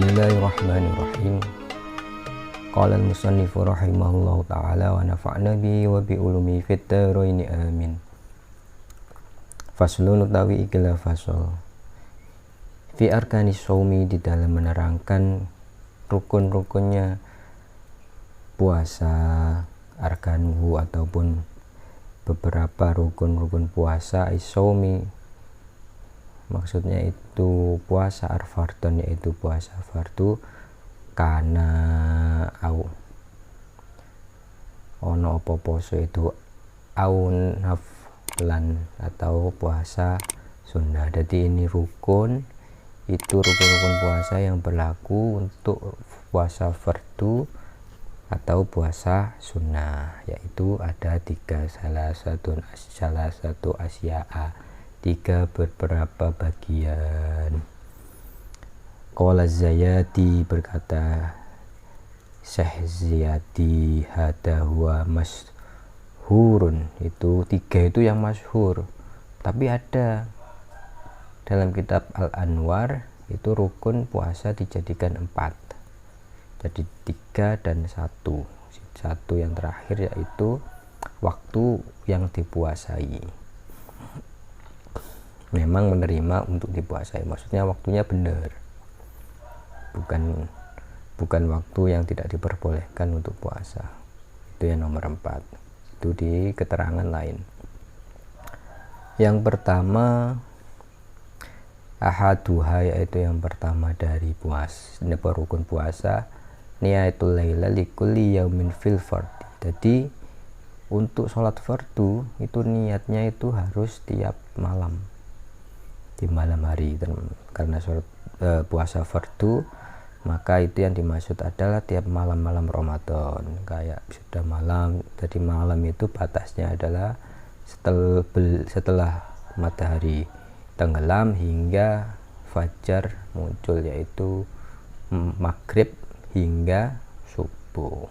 Bismillahirrahmanirrahim. Qala al-musannifu rahimahullahu ta'ala wa nafa'na bihi wa bi ulumi fid dharain amin. Faslun utawi ikilah fasal fi arkanis shaumi, di dalam menerangkan rukun-rukunnya puasa, arkanuhu ataupun beberapa rukun-rukun puasa is-shaumi, maksudnya itu puasa ar-fardhon, yaitu puasa fardu, kana au ono apa poso itu au naflan atau puasa sunnah. Jadi ini rukun, itu rukun-rukun puasa yang berlaku untuk puasa fardu atau puasa sunnah, yaitu ada tiga, salah satu asya'a, tiga beberapa bagian. Qala Zayati, berkata Syekh Ziyadi, hada huwa masyhurun, itu tiga itu yang masyhur, tapi ada dalam kitab Al-Anwar itu rukun puasa dijadikan 4, jadi 3 dan 1 yang terakhir yaitu waktu yang dipuasai, memang menerima untuk dipuasai, maksudnya waktunya benar, bukan waktu yang tidak diperbolehkan untuk puasa. Itu yang nomor 4, itu di keterangan lain. Yang pertama ahaduha, yaitu yang pertama dari rukun puasa, niyatul laila likulli yaumin fil fardhi. Jadi untuk sholat fardu itu niatnya itu harus tiap malam, di malam hari, karena sholat puasa fardu, maka itu yang dimaksud adalah tiap malam-malam Ramadan, kayak sudah malam, jadi malam itu batasnya adalah setelah matahari tenggelam hingga fajar muncul, yaitu maghrib hingga subuh.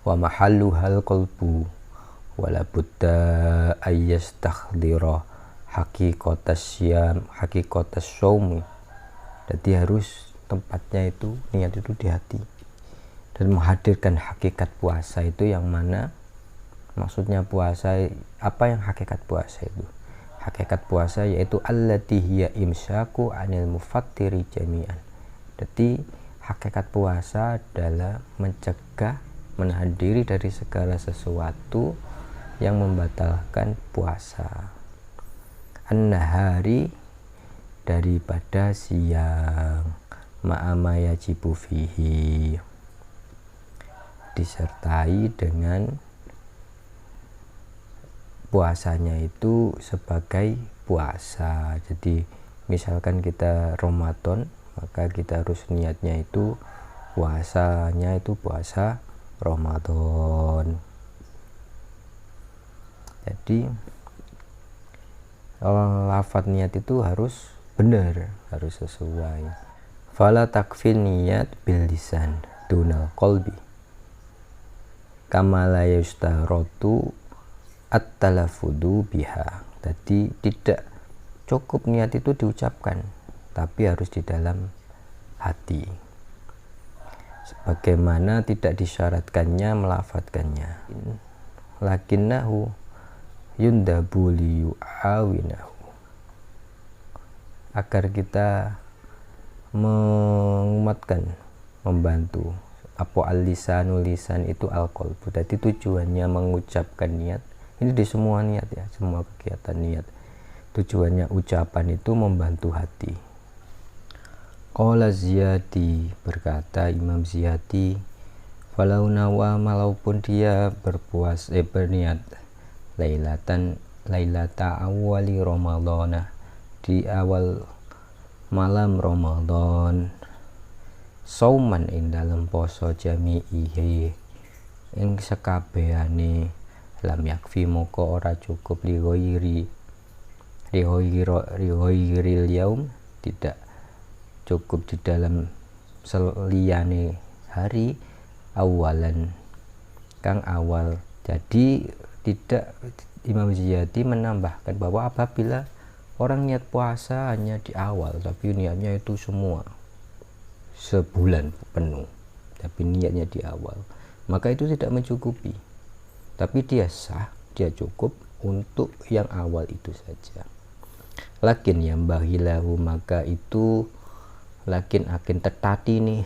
Wa mahalluhal qalbu wala budda ayyastakhdira hakikatas syam, hakikatas shaumi. Jadi harus tempatnya itu, niat itu di hati, dan menghadirkan hakikat puasa itu yang mana, maksudnya puasa, apa yang hakikat puasa itu? Hakikat puasa yaitu allati hiya imsaku anil mufattiri jami'an. Jadi hakikat puasa adalah mencegah, menahan diri dari segala sesuatu yang membatalkan puasa. An-nahari, daripada siang, ma'ama yajibu fihi, disertai dengan puasanya itu sebagai puasa. Jadi misalkan kita Ramadan, maka kita harus niatnya itu puasanya itu puasa Ramadan. Jadi lafaz niat itu harus benar, harus sesuai. Fala takfil niat bil lisan dunal qalbi kama la yustaratu at-talaffudu biha. Jadi tidak cukup niat itu diucapkan, tapi harus di dalam hati, sebagaimana tidak disyaratkannya melafadzkannya. Lakinnahu yundabu liyu'awinahu, agar kita menguatkan, membantu. Apa al-lisanu, lisan itu al-qalbu. Jadi tujuannya mengucapkan niat ini di semua niat ya, semua kegiatan niat, tujuannya ucapan itu membantu hati. Qala Ziyadi, berkata Imam Ziyadi, falau nawa, malaupun dia berniat lailata awali Ramadhana, di awal malam Ramadan, sauman ing dalam poso jami'ihi ing sekabehane, lam yakfi moko ora cukup lihoiril yaum, tidak cukup di dalam seliyane hari, awalan kang awal. Jadi tidak, Imam Ziyadi menambahkan bahwa apabila orang niat puasa hanya di awal, tapi niatnya itu semua sebulan penuh, tapi niatnya di awal, maka itu tidak mencukupi. Tapi dia sah, dia cukup untuk yang awal itu saja. Lakin yang bahilahu, maka itu lakin akan tetati nih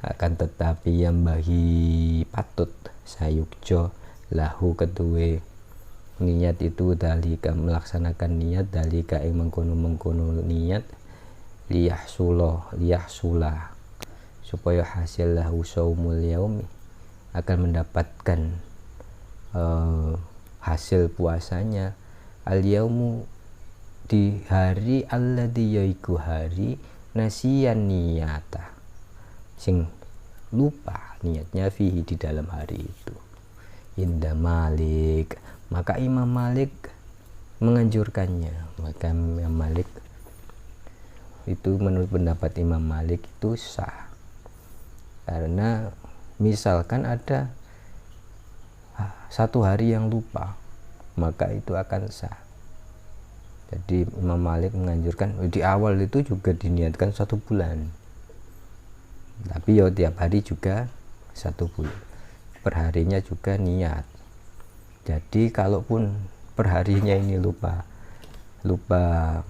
akan tetapi yang bahi patut sayukjo lahu kedue niat itu dalika melaksanakan niat dalika yang mengkono niat liyahsula supaya hasil lahu saumul yaumi akan mendapatkan hasil puasanya al yaumu di hari alladzi yaiku hari nasiyan niyata sing lupa niatnya fihi di dalam hari itu. Inda Malik, maka Imam Malik menganjurkannya. Maka Imam Malik itu, menurut pendapat Imam Malik itu sah, karena misalkan ada satu hari yang lupa, maka itu akan sah. Jadi Imam Malik menganjurkan di awal itu juga diniatkan 1 bulan, tapi ya tiap hari juga 1 bulan, perharinya juga niat. Jadi kalaupun perharinya ini lupa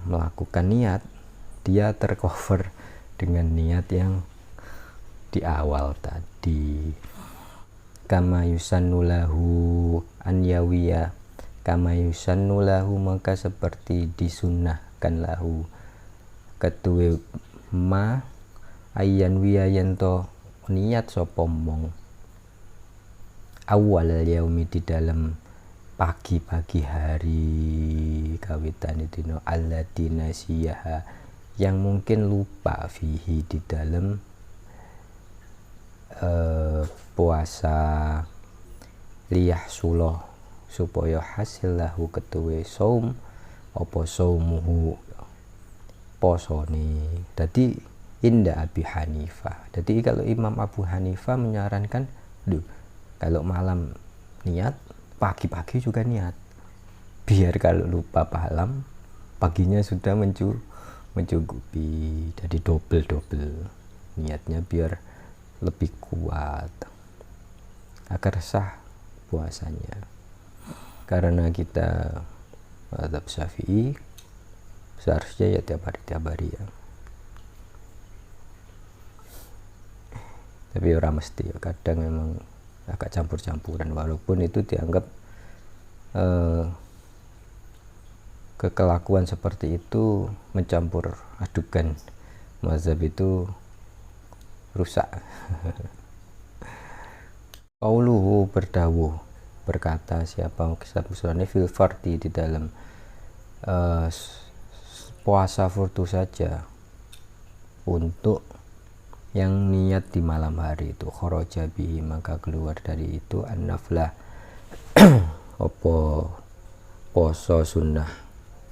melakukan niat, dia tercover dengan niat yang di awal tadi. Kama yusannulahu an yawiya, kama yusannulahu, maka seperti disunnahkan lahu ketuwe ma ayyan wiyayanto niat sopomong awal yaumi di dalam pagi-pagi hari kawitan dino alladina siyaha yang mungkin lupa fihi di dalam puasa liyahsuloh supaya hasil lahu ketuwe saum apa saumuhu posone. Jadi indah Abi Hanifah. Jadi kalau Imam Abu Hanifah menyarankan, kalau malam niat, pagi-pagi juga niat. Biar kalau lupa malam, paginya sudah mencukupi. Jadi double niatnya biar lebih kuat agar sah puasanya. Karena kita mazhab Syafi'i seharusnya ya tiap hari ya. Tapi orang mesti, kadang memang agak campur-campuran, walaupun itu dianggap kekelakuan seperti itu mencampur adukan mazhab itu rusak. Qauluhu berdawuh, berkata siapa kesabusannya fil fardi di dalam puasa furdu saja, untuk yang niat di malam hari itu kharaja bihi, maka keluar dari itu an-naflah opo poso sunnah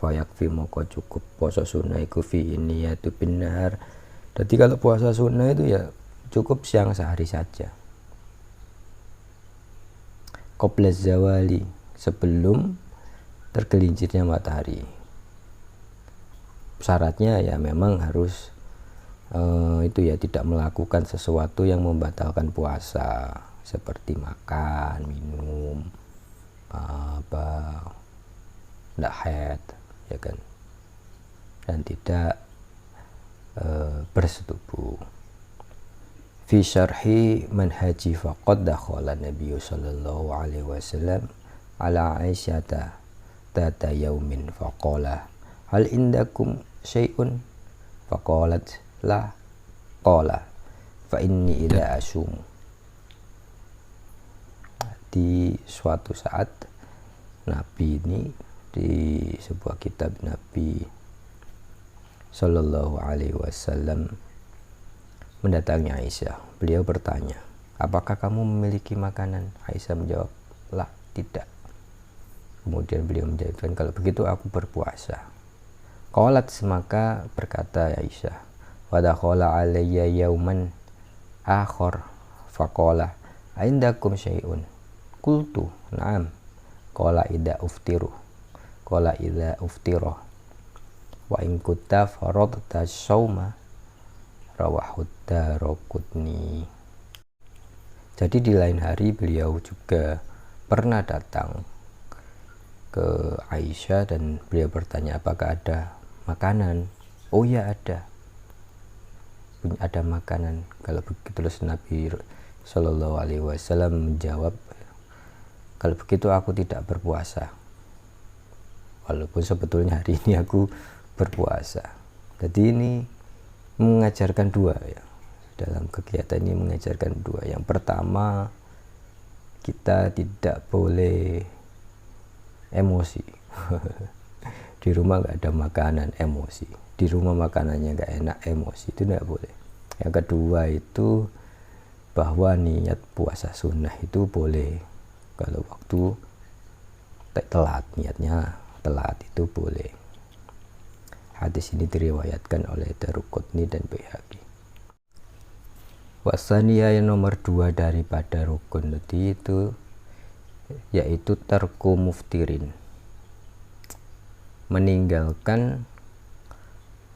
fayakfi, moko cukup poso sunnah iku fi niyatu binar. Jadi kalau puasa sunnah itu ya cukup siang sehari saja, qabla zawali, sebelum tergelincirnya matahari. Syaratnya ya memang harus itu ya tidak melakukan sesuatu yang membatalkan puasa, seperti makan, minum, tidak haid, ya kan, dan tidak bersetubuh. Fi syarhi manhaji faqad dakhala Nabi sallallahu alaihi wasallam ala Aisyata tata yaumin faqala hal indakum syai'un faqalat la, qala fa inni idza asum. Di suatu saat Nabi ini, di sebuah kitab Nabi sallallahu alaihi wasallam mendatangi Aisyah. Beliau bertanya, apakah kamu memiliki makanan? Aisyah menjawab, lah, tidak. Kemudian beliau menjawabkan, kalau begitu aku berpuasa. Qalat, maka berkata Aisyah, wa dakhala alayya yauman akhar faqala aindakum syai'un, qultu na'am, qala idza uftiru, qala idza uftira wa in kunta faradta shauma rawahu Daraqutni. Jadi di lain hari beliau juga pernah datang ke Aisyah dan beliau bertanya apakah ada makanan. Oh ya ada makanan. Kalau begitu terus Nabi Shallallahu Alaihi Wasallam menjawab, kalau begitu aku tidak berpuasa, walaupun sebetulnya hari ini aku berpuasa. Jadi ini mengajarkan dua ya, dalam kegiatan ini mengajarkan dua. Yang pertama, kita tidak boleh emosi. Di rumah nggak ada makanan, emosi. Di rumah makanannya nggak enak, emosi, itu nggak boleh. Yang kedua itu bahwa niat puasa sunnah itu boleh kalau waktu telat, niatnya telat itu boleh. Hadis ini diriwayatkan oleh Daraqutni dan Baihaqi. Wasaniyah yang nomor 2 daripada rukun itu yaitu tarku muftirin, meninggalkan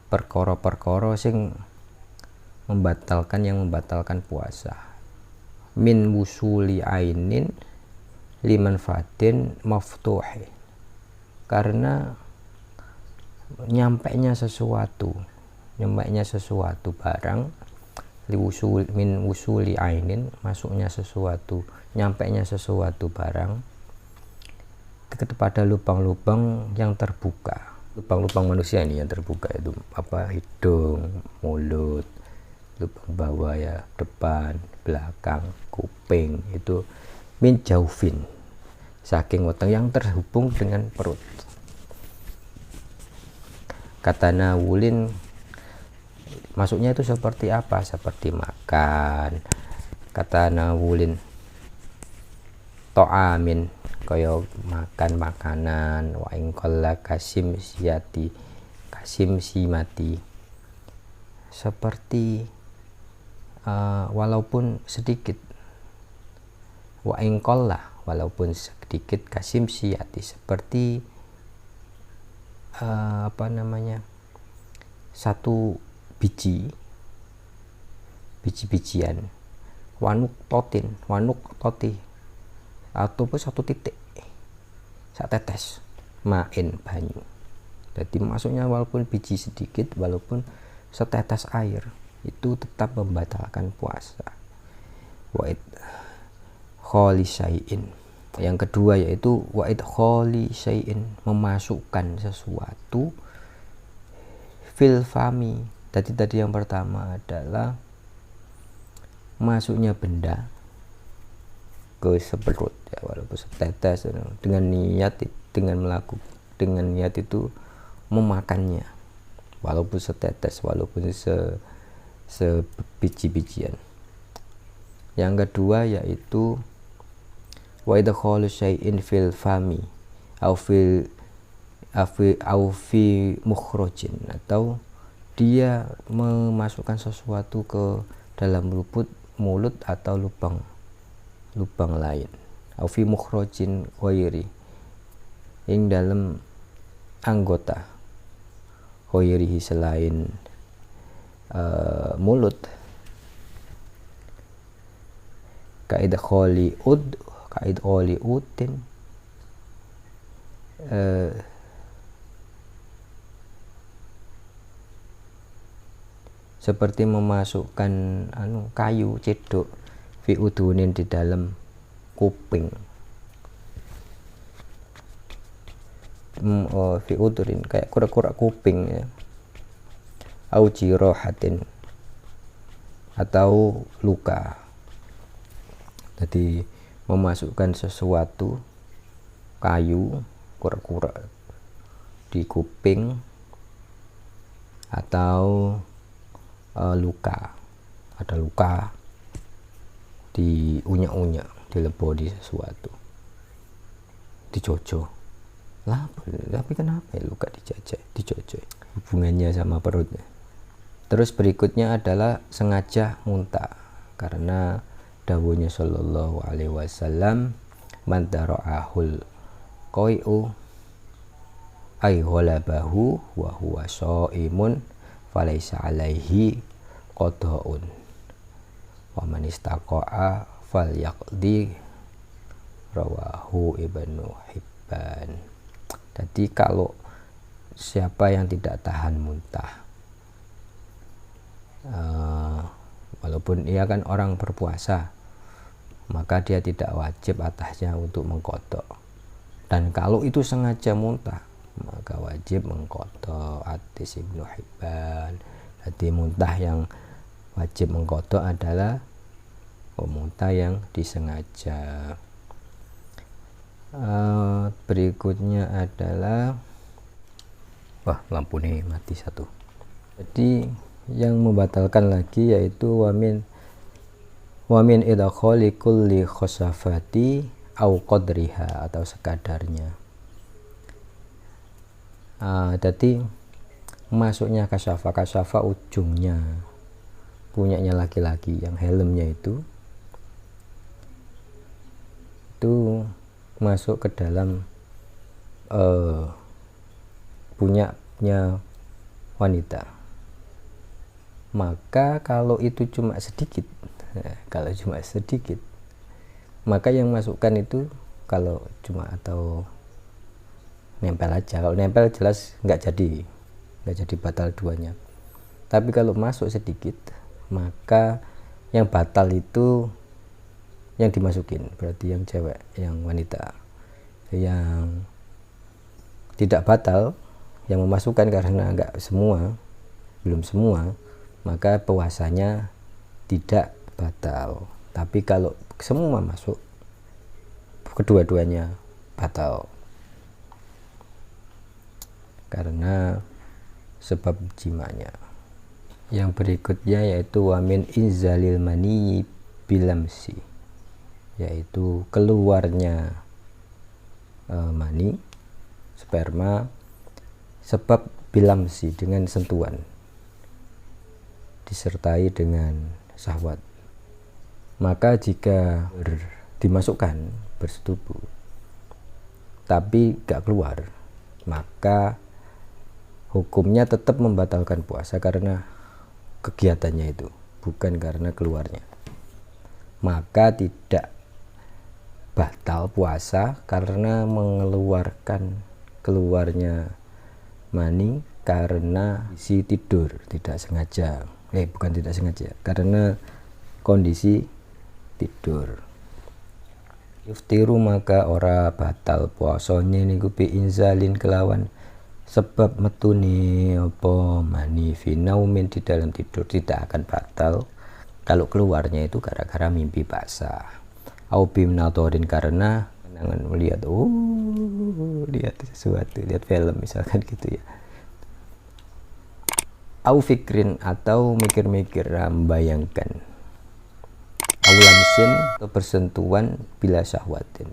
perkara-perkara sing membatalkan puasa. Min wusuli ainin liman fatin maftuhi, karena nyampainya sesuatu barang, min wusuli ainin, masuknya sesuatu, nyampainya sesuatu barang kepada lubang-lubang yang terbuka. Lubang-lubang manusia ini yang terbuka itu apa? Hidung, mulut, lubang bawah ya, depan, belakang, kuping, itu min jaufin, saking weteng yang terhubung dengan perut. Kata nawulin, maksudnya itu seperti apa? Seperti makan. Kata nawulin to'amin, kaya makan makanan. Wa ingkolla kasim simati, seperti walaupun sedikit. Wa ingkolla, walaupun sedikit, kasim siyati, seperti satu biji-bijian, wanuk toti, ataupun satu titik, satetes main banyu. Jadi maksudnya walaupun biji sedikit, walaupun setetes air, itu tetap membatalkan puasa. Wa'id kholi syai'in, yang kedua yaitu wa'id kholi syai'in, memasukkan sesuatu fil fami. Tadi yang pertama adalah masuknya benda ke seperut ya, walaupun setetes, dengan niat itu memakannya, walaupun setetes, walaupun sebiji-bijian. Yang kedua yaitu wa idkhalu syai'in fil fami au fi mukhrajin, atau dia memasukkan sesuatu ke dalam mulut atau lubang lain. Au fi mukhrajin ghairi, ing dalam anggota ghairihi, selain mulut. Kaid kholi utin, seperti memasukkan kayu cedok fi udunin, di dalam kuping. Fi udurin, kayak kura-kura kuping ya. Au jirohatin, atau luka. Jadi memasukkan sesuatu, kayu, kura-kura di kuping, atau luka, ada luka di unya-unya, dilebur di sesuatu, dijojo lah. Tapi kenapa ya luka dijojo? Hubungannya sama perutnya. Terus berikutnya adalah sengaja muntah, karena dawuhnya Shallallahu Alaihi Wasallam, man dara'ahul qai'u ay ghalabahu wa huwa shaimun falaisa alaihi qada'un wa man istaqa'a falyaqdi, rawahu Ibnu Hibban. Jadi kalau siapa yang tidak tahan muntah, walaupun ia kan orang berpuasa, maka dia tidak wajib atasnya untuk mengqadha. Dan kalau itu sengaja muntah, maka wajib mengqadha. Hadis Ibnu Hibban. Jadi muntah yang wajib mengqadha adalah muntah yang disengaja. Berikutnya adalah lampu ini mati satu. Jadi yang membatalkan lagi yaitu wamin idkhali kulli khosafati au qadriha, atau sekadarnya. Jadi masuknya kasafa ujungnya punyanya laki-laki, yang helmnya itu masuk ke dalam punyanya wanita. Maka kalau itu cuma sedikit, maka yang masukkan itu kalau cuma atau nempel aja. Kalau nempel jelas nggak jadi batal duanya. Tapi kalau masuk sedikit, maka yang batal itu yang dimasukin, berarti yang cewek, yang wanita. Yang tidak batal, yang memasukkan karena belum semua, maka puasanya tidak batal. Tapi kalau semua masuk, kedua-duanya batal karena sebab jimanya. Yang berikutnya yaitu wamin inzalil mani bilamsi, yaitu keluarnya mani, sperma, sebab bilamsi, dengan sentuhan disertai dengan syahwat. Maka jika dimasukkan bersetubuh tapi gak keluar, maka hukumnya tetap membatalkan puasa karena kegiatannya itu, bukan karena keluarnya. Maka tidak batal puasa karena mengeluarkan keluarnya mani karena si tidur, tidak sengaja. Bukan tidak sengaja, karena kondisi tidur. Yuftiru, maka ora batal puasanya niku bi inzalin kelawan sebab metune apa mani fi naumin, di dalam tidur. Tidak akan batal kalau keluarnya itu gara-gara mimpi basah. Au bim natorin, karena pandangan melihat lihat sesuatu, lihat film misalkan gitu ya. Au fikrin, atau mikir-mikir, membayangkan. Au lamsin, atau bersentuhan bila syahwatin,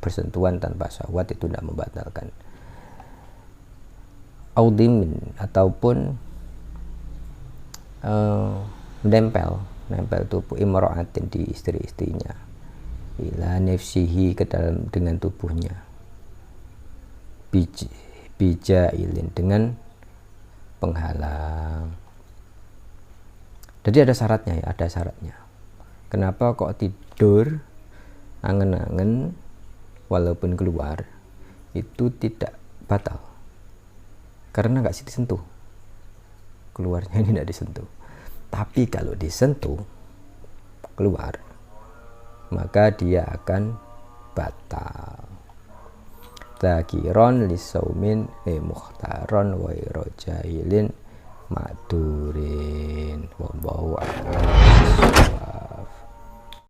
bersentuhan tanpa syahwat itu tidak membatalkan. Au dimin, ataupun nempel tubuh imra'atin, di istri-istrinya, ila nafsihi, ke dalam dengan tubuhnya, bijailin, dengan penghalang. Jadi ada syaratnya. Kenapa kok tidur angen-angen walaupun keluar itu tidak batal? Karena nggak disentuh, keluarnya ini tidak disentuh. Tapi kalau disentuh keluar, maka dia akan batal. Takiron lisaumin mukhtaron wa irojahilin madurin, wallahu a'lam.